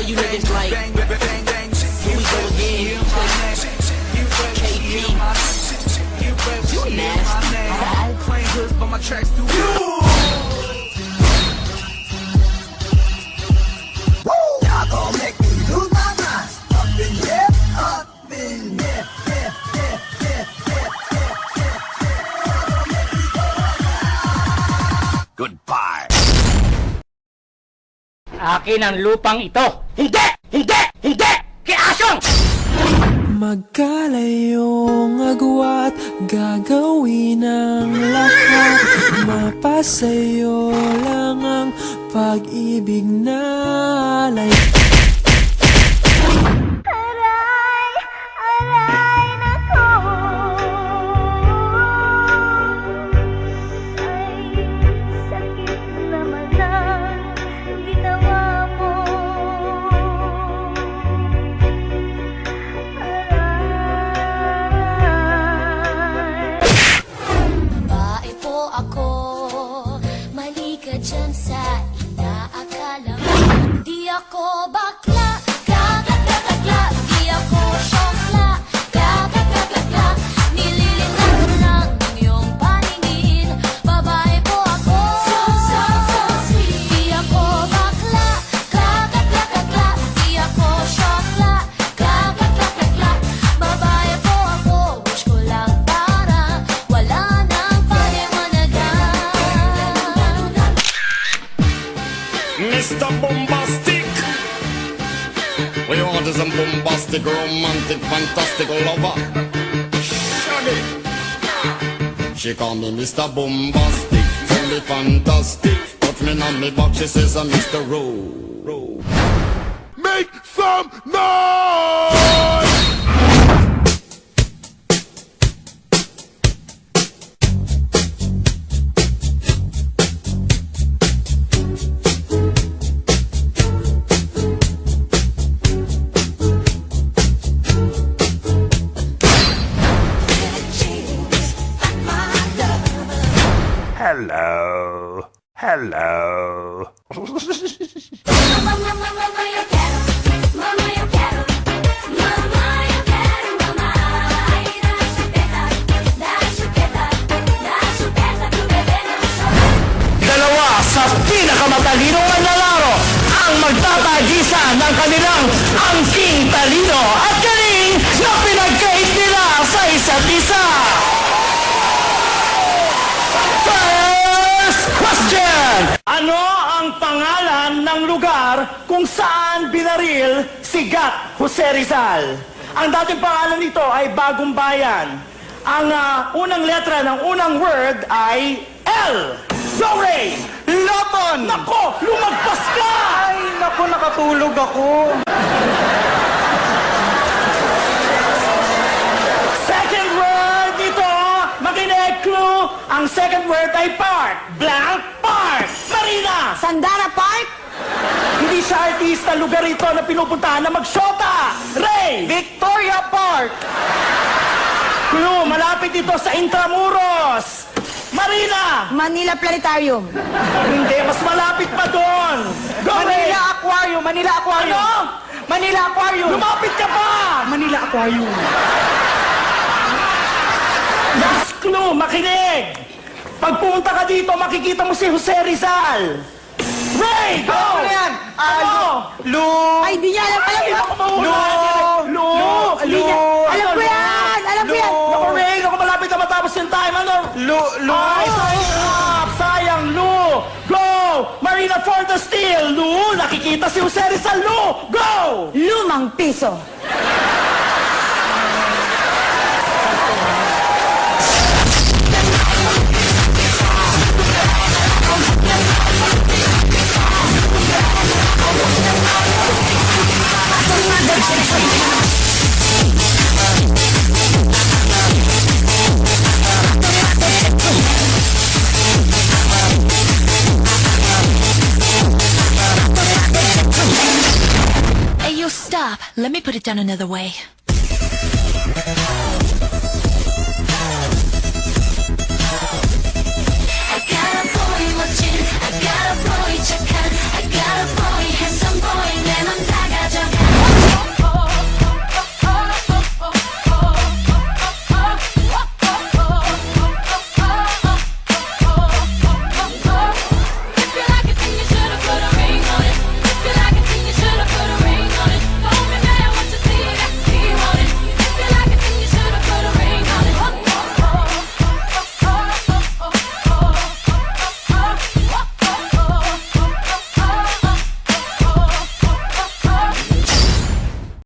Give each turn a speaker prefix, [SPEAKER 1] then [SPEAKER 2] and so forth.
[SPEAKER 1] you niggas like, here we go again. KP, you nasty. Playing hoods, but my tracks do.
[SPEAKER 2] Y'all gon' make me lose my mind. Up in here, up in here. Goodbye.
[SPEAKER 3] Akin ang lupang ito. Hindi! Hindi! Hindi! Kay Asyong!
[SPEAKER 4] Magkalayong agwat, gagawin ang lahat. Mapasayo lang ang pag-ibig na alay.
[SPEAKER 5] Aray, nako. Ay, sakit naman ang ginawa mo.
[SPEAKER 6] Babae po ako, mali ka dyan sa inaakala mo. Di ako bakla, kakakakakla. Di ako syokla, kakakakakla. Nililinang ko lang ang iyong paningin. Babae po ako, so sweet. Di ako bakla, kakakakakla. Di ako syokla, kakakakakla. Babae po ako, wish ko lang para wala nang paliwanagan.
[SPEAKER 7] Mr. Bombastic, we want is a bombastic, romantic, fantastic lover. Shaggy. She call me Mr. Bombastic, tell me fantastic. Touch me on me back, she says I'm Mr. Rowe. Make some noise!
[SPEAKER 2] Hello. Hello.
[SPEAKER 6] Mamá, yo quiero, mamá, yo quiero, mamá, yo quiero, mamá. Ay, da chupeta, tu bebé no llora.
[SPEAKER 3] Dalawa sa pinakamatalinong manlalaro ang magtatagisa ng kanilang angking talino at galing na pinagkait nila sa isa't isa. First question! Ano ang pangalan ng lugar kung saan binaril si Gat Jose Rizal? Ang dating pangalan nito ay Bagong Bayan. Ang unang letra ng unang word ay L. Go, Ray!
[SPEAKER 4] Loton!
[SPEAKER 3] Nako! Lumagpas ka!
[SPEAKER 4] Ay, naku, nakatulog ako.
[SPEAKER 3] Second word dito, makinig, clue. Ang second word ay park. Blank park. Marina!
[SPEAKER 5] Sandara Park?
[SPEAKER 3] Hindi siya artista, lugar ito na pinupuntahan na magsyota. Ray!
[SPEAKER 4] Victoria Park!
[SPEAKER 3] Clue, malapit ito sa Intramuros. Marina!
[SPEAKER 5] Manila Planetarium.
[SPEAKER 3] Hindi, mas malapit pa doon. Go, Ray!
[SPEAKER 4] Manila Aquarium! Manila Aquarium!
[SPEAKER 3] Ano?
[SPEAKER 4] Manila Aquarium!
[SPEAKER 3] Lumapit ka pa!
[SPEAKER 4] Manila Aquarium!
[SPEAKER 3] Last clue, makinig! Pag pumunta ka dito, makikita mo si Jose Rizal. Ray, go!
[SPEAKER 4] Ano yan?
[SPEAKER 3] Ano?
[SPEAKER 4] Lu...
[SPEAKER 5] Ay, di niya alam. Alam
[SPEAKER 3] Ay,
[SPEAKER 5] ko.
[SPEAKER 3] ako mahula. Lu!
[SPEAKER 5] Di niya. Alam ko yan. Alam ko yan.
[SPEAKER 3] Naku, Ray, naku, malapit na matapos yung time. Ano?
[SPEAKER 4] Lu...
[SPEAKER 3] Ay, sayang! Sayang, Lu! Go! Marina for the steal! Lu! Nakikita si Jose Rizal, Lu! Go!
[SPEAKER 5] Lumang piso.
[SPEAKER 6] Hey, you stop. Let me put it down another way.